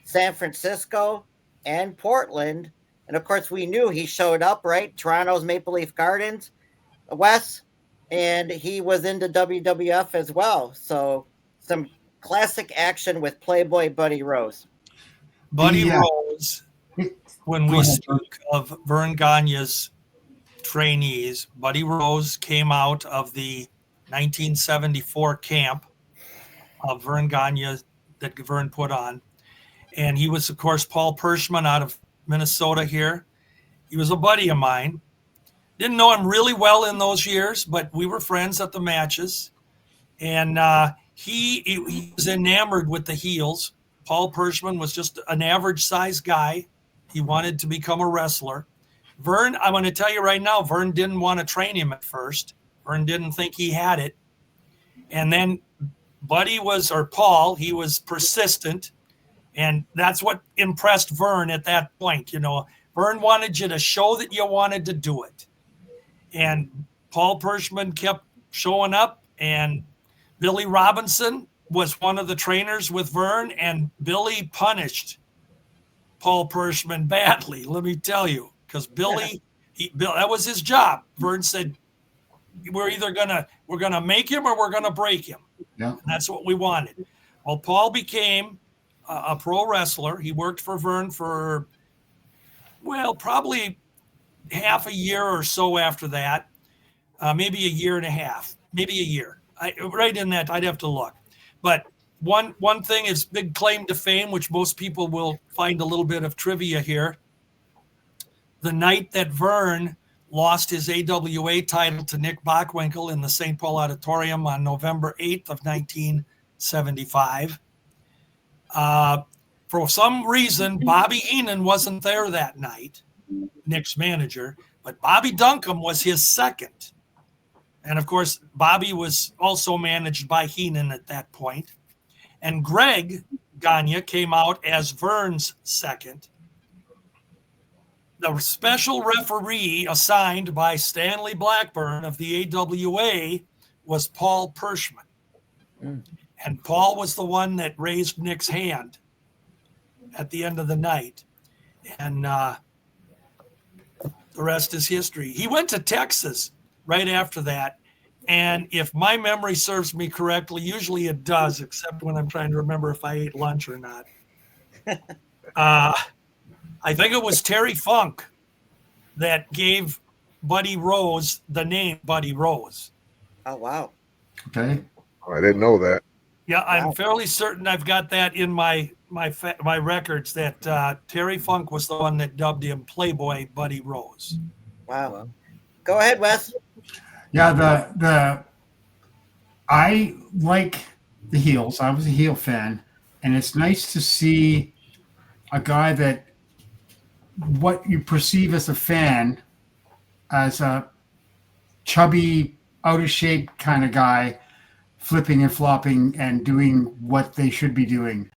San Francisco, and Portland. And of course, we knew he showed up, right? Toronto's Maple Leaf Gardens, Wes, and he was into WWF as well. So some classic action with Playboy Buddy Rose. Buddy Rose, when we speak of Vern Gagne's trainees, Buddy Rose came out of the 1974 camp of Vern Gagne that Vern put on. And he was, of course, Paul Pershman out of Minnesota here. He was a buddy of mine. Didn't know him really well in those years, but we were friends at the matches. And he was enamored with the heels. Paul Pershman was just an average size guy. He wanted to become a wrestler. Vern, I'm going to tell you right now, Vern didn't want to train him at first. Vern didn't think he had it. And then Paul, he was persistent. And that's what impressed Vern at that point. You know, Vern wanted you to show that you wanted to do it. And Paul Pershman kept showing up, and Billy Robinson was one of the trainers with Vern, and Billy punished Paul Pershman badly, let me tell you, because Billy, that was his job. Vern said, we're gonna make him or we're gonna break him. Yeah. And that's what we wanted. Well, Paul became a pro wrestler. He worked for Vern for, probably half a year or so after that, maybe a year and a half, maybe a year. Right in that, I'd have to look. But one thing is big claim to fame, which most people will find a little bit of trivia here. The night that Vern lost his AWA title to Nick Bockwinkel in the St. Paul Auditorium on November 8th of 1975, for some reason, Bobby Heenan wasn't there that night, Nick's manager, but Bobby Duncombe was his second. And of course, Bobby was also managed by Heenan at that point. And Greg Gagne came out as Vern's second. The special referee assigned by Stanley Blackburn of the AWA was Paul Pershman. And Paul was the one that raised Nick's hand at the end of the night. And the rest is history. He went to Texas right after that And if my memory serves me correctly, usually it does, except when I'm trying to remember if I ate lunch or not. I think it was Terry Funk that gave Buddy Rose the name Buddy Rose. Oh, wow. Okay. Oh, I didn't know that. Yeah, I'm fairly certain I've got that in my records that Terry Funk was the one that dubbed him Playboy Buddy Rose. Wow. Go ahead, Wes. Yeah, I like the heels. I was a heel fan, and it's nice to see a guy that what you perceive as a fan as a chubby, out of shape kind of guy, flipping and flopping and doing what they should be doing.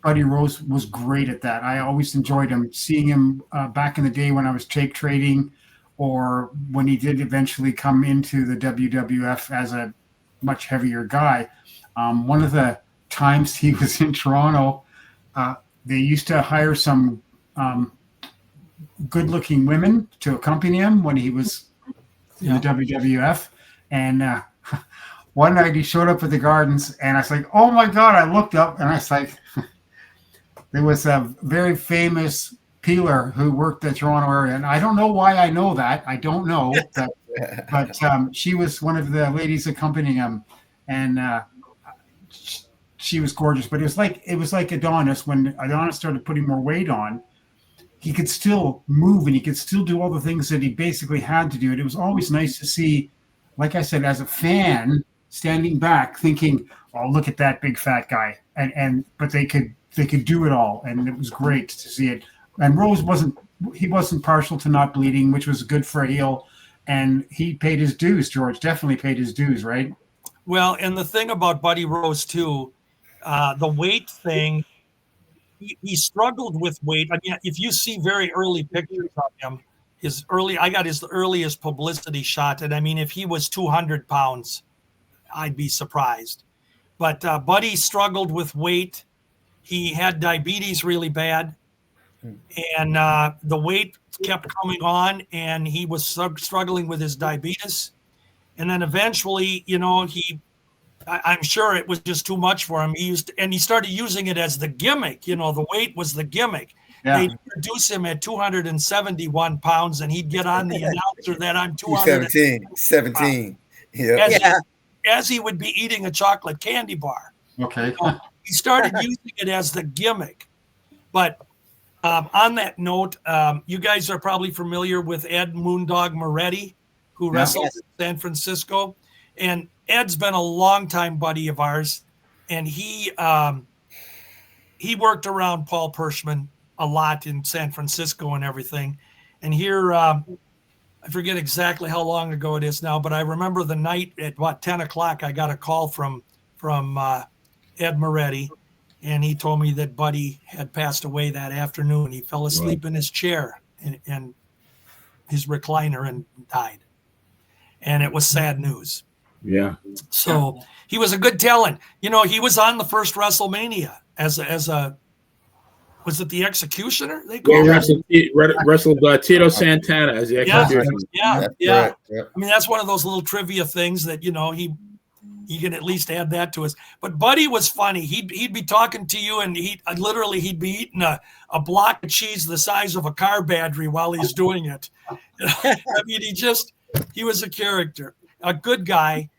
Buddy Rose was great at that. I always enjoyed him. Seeing him back in the day when I was tape trading, or when he did eventually come into the WWF as a much heavier guy. One of the times he was in Toronto, they used to hire some good-looking women to accompany him when he was in the WWF. And one night he showed up at the Gardens, and I was like, oh my God, I looked up, and I was like, there was a very famous peeler who worked the Toronto area. And I don't know why I know that. I don't know. But she was one of the ladies accompanying him. And she was gorgeous. But it was like Adonis. When Adonis started putting more weight on, he could still move and he could still do all the things that he basically had to do. And it was always nice to see, like I said, as a fan, standing back thinking, oh, look at that big fat guy. But they could do it all. And it was great to see it. And Rose wasn't partial to not bleeding, which was good for a heel. And he paid his dues, George. Definitely paid his dues, right? Well, and the thing about Buddy Rose, too, the weight thing, he struggled with weight. I mean, if you see very early pictures of him, I got his earliest publicity shot. And I mean, if he was 200 pounds, I'd be surprised. But Buddy struggled with weight. He had diabetes really bad. And the weight kept coming on, and he was struggling with his diabetes. And then eventually, I'm sure it was just too much for him. He started using it as the gimmick. The weight was the gimmick. Yeah. They'd introduce him at 271 pounds, and he'd get on the announcer that I'm 217. Yeah. As he would be eating a chocolate candy bar. Okay. He started using it as the gimmick. But on that note, you guys are probably familiar with Ed Moondog Moretti, who wrestled in San Francisco. And Ed's been a longtime buddy of ours. And he worked around Paul Pershman a lot in San Francisco and everything. And here, I forget exactly how long ago it is now, but I remember the night at 10 o'clock, I got a call from Ed Moretti. And he told me that Buddy had passed away that afternoon. He fell asleep in his chair and his recliner and died. And it was sad news. Yeah. So he was a good talent. He was on the first WrestleMania as a was it the Executioner? They called wrestled Tito Santana as the Executioner. Yeah. I mean, that's one of those little trivia things that he can at least add that to us. But Buddy was funny. He'd be talking to you, and he'd be eating a block of cheese the size of a car battery while he's doing it. I mean, he was a character, a good guy.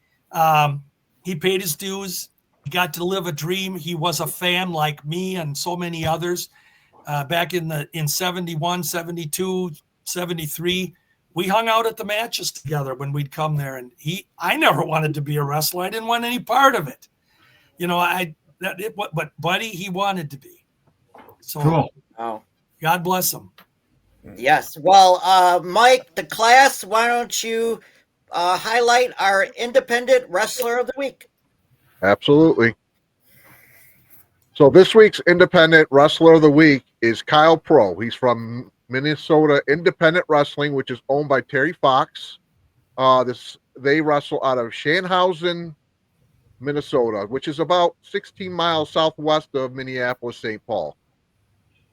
He paid his dues. He got to live a dream. He was a fan like me and so many others. Back in 71, 72, 73. We hung out at the matches together when we'd come there, and I never wanted to be a wrestler. I didn't want any part of it. But Buddy, he wanted to be. So cool. Wow. God bless him. Yes. Well, Mike, the class, why don't you highlight our independent wrestler of the week? Absolutely. So this week's independent wrestler of the week is Kyle Pro. He's from Minnesota Independent Wrestling, which is owned by Terry Fox. They wrestle out of Shanhausen, Minnesota, which is about 16 miles southwest of Minneapolis, St. Paul.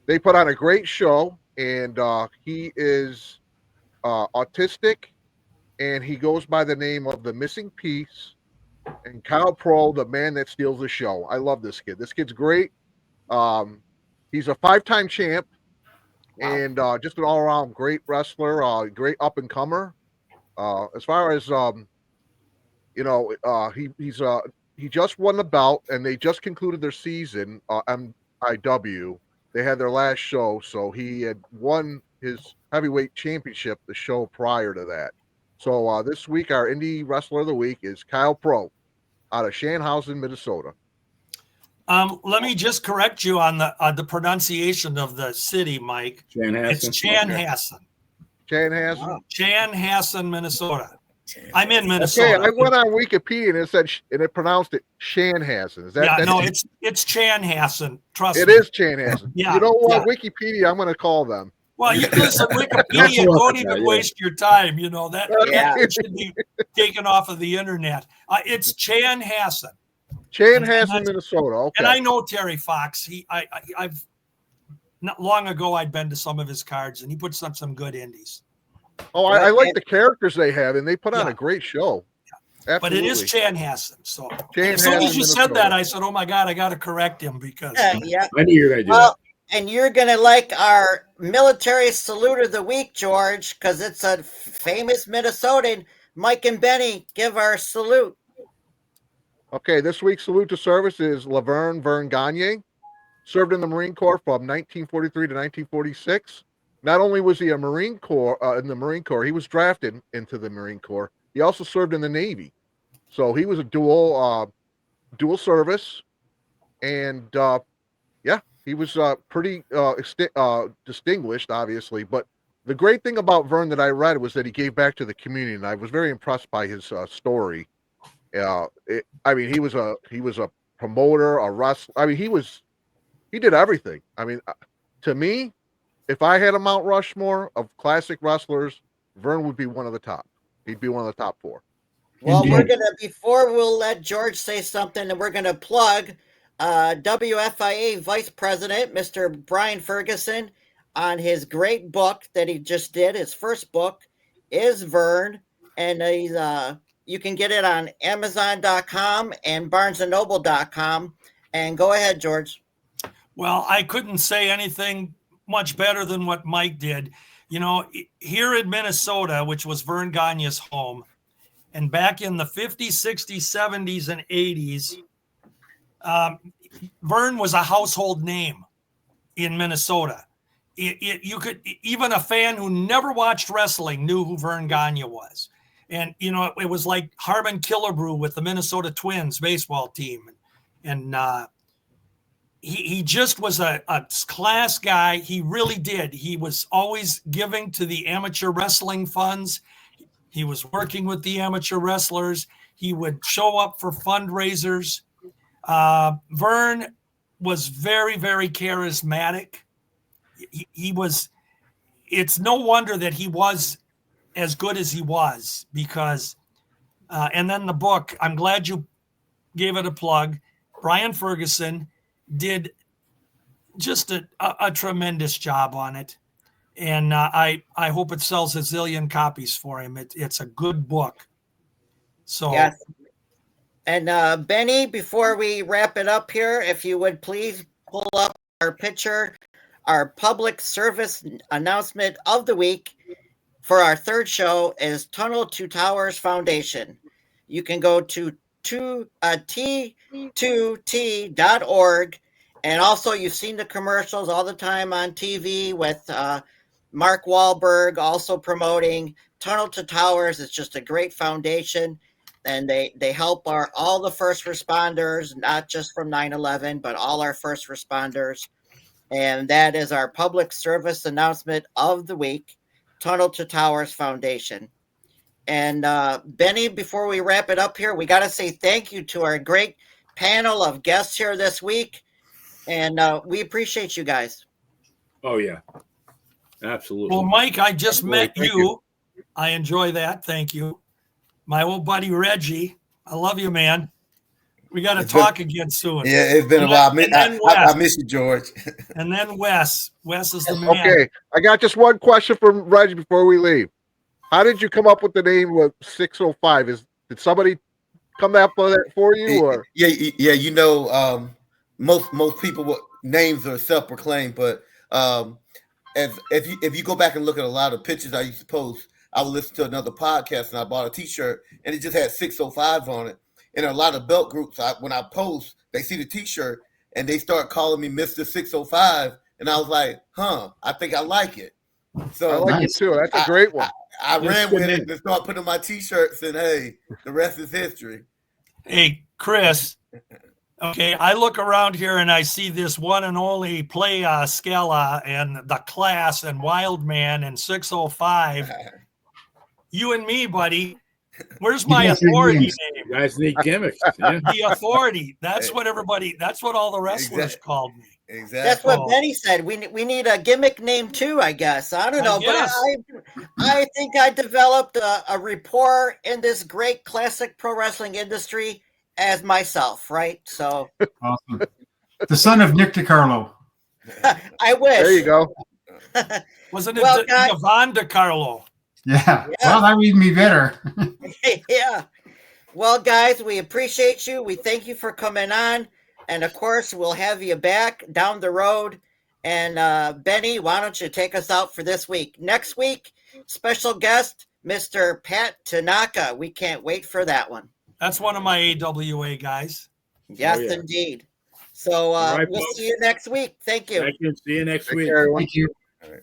They put on a great show, and he is autistic, and he goes by the name of the Missing Piece, and Kyle Pro, the man that steals the show. I love this kid. This kid's great. He's a 5-time champ, and just an all-around great wrestler, great up-and-comer. As far as he just won the belt, and they just concluded their season. MIW, they had their last show, so he had won his heavyweight championship the show prior to that. So this week, our indie wrestler of the week is Kyle Pro out of Shanhausen, Minnesota. Let me just correct you on the pronunciation of the city, Mike. It's Chanhassen. Chanhassen? Wow. Chanhassen, Minnesota. I'm in Minnesota. Okay, I went on Wikipedia and it said, and it pronounced it Chanhassen. Is that? Yeah, no, it's Chanhassen. Trust me. It is Chanhassen. Yeah. You know what? Yeah. Wikipedia, I'm going to call them. Well, you listen, Wikipedia, don't even waste your time. You know, that should be taken off of the internet. It's Chanhassen. Chanhassen, Minnesota. Okay. And I know Terry Fox. I've not long ago I'd been to some of his cards, and he puts up some good indies. Oh, I like the characters they have, and they put on a great show. Yeah. But it is Chanhassen. So Chanhassen, as soon as you Minnesota. said that, I said, "Oh my God, I got to correct him because." I knew you were going to do that. And you're going to like our military salute of the week, George, because it's a famous Minnesotan. Mike and Benny, give our salute. Okay, this week's salute to service is Laverne Vern Gagne. Served in the Marine Corps from 1943 to 1946. Not only was he a Marine Corps in the Marine Corps, he was drafted into the Marine Corps. He also served in the Navy, so he was a dual service, and he was pretty distinguished, obviously. But the great thing about Vern that I read was that he gave back to the community, and I was very impressed by his story. He was a promoter, a wrestler. I mean, he did everything. I mean, to me, if I had a Mount Rushmore of classic wrestlers, Vern would be one of the top. He'd be one of the top 4. Well, before we'll let George say something, and we're gonna plug WFIA Vice President, Mr. Brian Ferguson, on his great book that he just did. His first book is Vern, and he's you can get it on Amazon.com and BarnesandNoble.com. And go ahead, George. Well, I couldn't say anything much better than what Mike did. You know, here in Minnesota, which was Vern Gagne's home, and back in the 50s, 60s, 70s, and 80s, Vern was a household name in Minnesota. You could, even a fan who never watched wrestling knew who Vern Gagne was. And, you know, it was like Harmon Killebrew with the Minnesota Twins baseball team. And he just was a class guy. He really did. He was always giving to the amateur wrestling funds. He was working with the amateur wrestlers. He would show up for fundraisers. Vern was very, very charismatic. He was, it's no wonder that he was as good as he was because, and then the book, I'm glad you gave it a plug. Brian Ferguson did just a tremendous job on it. And I hope it sells a zillion copies for him. It's a good book. So, yes. And Benny, before we wrap it up here, if you would please pull up our picture, our public service announcement of the week for our third show is Tunnel to Towers Foundation. You can go to T2T.org. And also, you've seen the commercials all the time on TV with Mark Wahlberg also promoting Tunnel to Towers. It's just a great foundation. And they help all the first responders, not just from 9/11, but all our first responders. And that is our public service announcement of the week, Tunnel to Towers Foundation. And Benny, before we wrap it up here, we got to say thank you to our great panel of guests here this week. And we appreciate you guys. Oh, yeah. Absolutely. Well, Mike, I just met you. I enjoy that. Thank you. My old buddy, Reggie. I love you, man. We got to talk again soon. Yeah, it's been a while. I miss you, George. And then Wes. Wes is the man. Okay. I got just one question for Reggie before we leave. How did you come up with the name of 605? Did somebody come up with that for you, or? Yeah. You know, most people names are self-proclaimed, but if you go back and look at a lot of pictures I used to post, I would listen to another podcast and I bought a T-shirt and it just had 605 on it. And a lot of belt groups, when I post, they see the T-shirt and they start calling me Mr. 605, and I was like, I think I like it. So I like it too. That's a great one. I ran with it and started putting on my T-shirts, and hey, the rest is history. Hey, Chris. Okay, I look around here and I see this one and only Play Scala and the Class and Wildman and 605. You and me, buddy. Where's my authority name? You guys need gimmicks. Yeah. The authority. That's what all the wrestlers called me. Exactly. That's what Benny said. We need a gimmick name too, I guess. I don't know, but I think I developed a rapport in this great classic pro wrestling industry as myself, right? So awesome. The son of Nick DiCarlo. I wish. There you go. Wasn't it Yvonne DiCarlo? Yeah. Well, that would even be better. Yeah. Well, guys, we appreciate you. We thank you for coming on. And of course, we'll have you back down the road. And Benny, why don't you take us out for this week? Next week, special guest, Mr. Pat Tanaka. We can't wait for that one. That's one of my AWA guys. Yes, indeed. So we'll see you next week. Thank you. Thank you. See you next week. Care, Thank you. All right.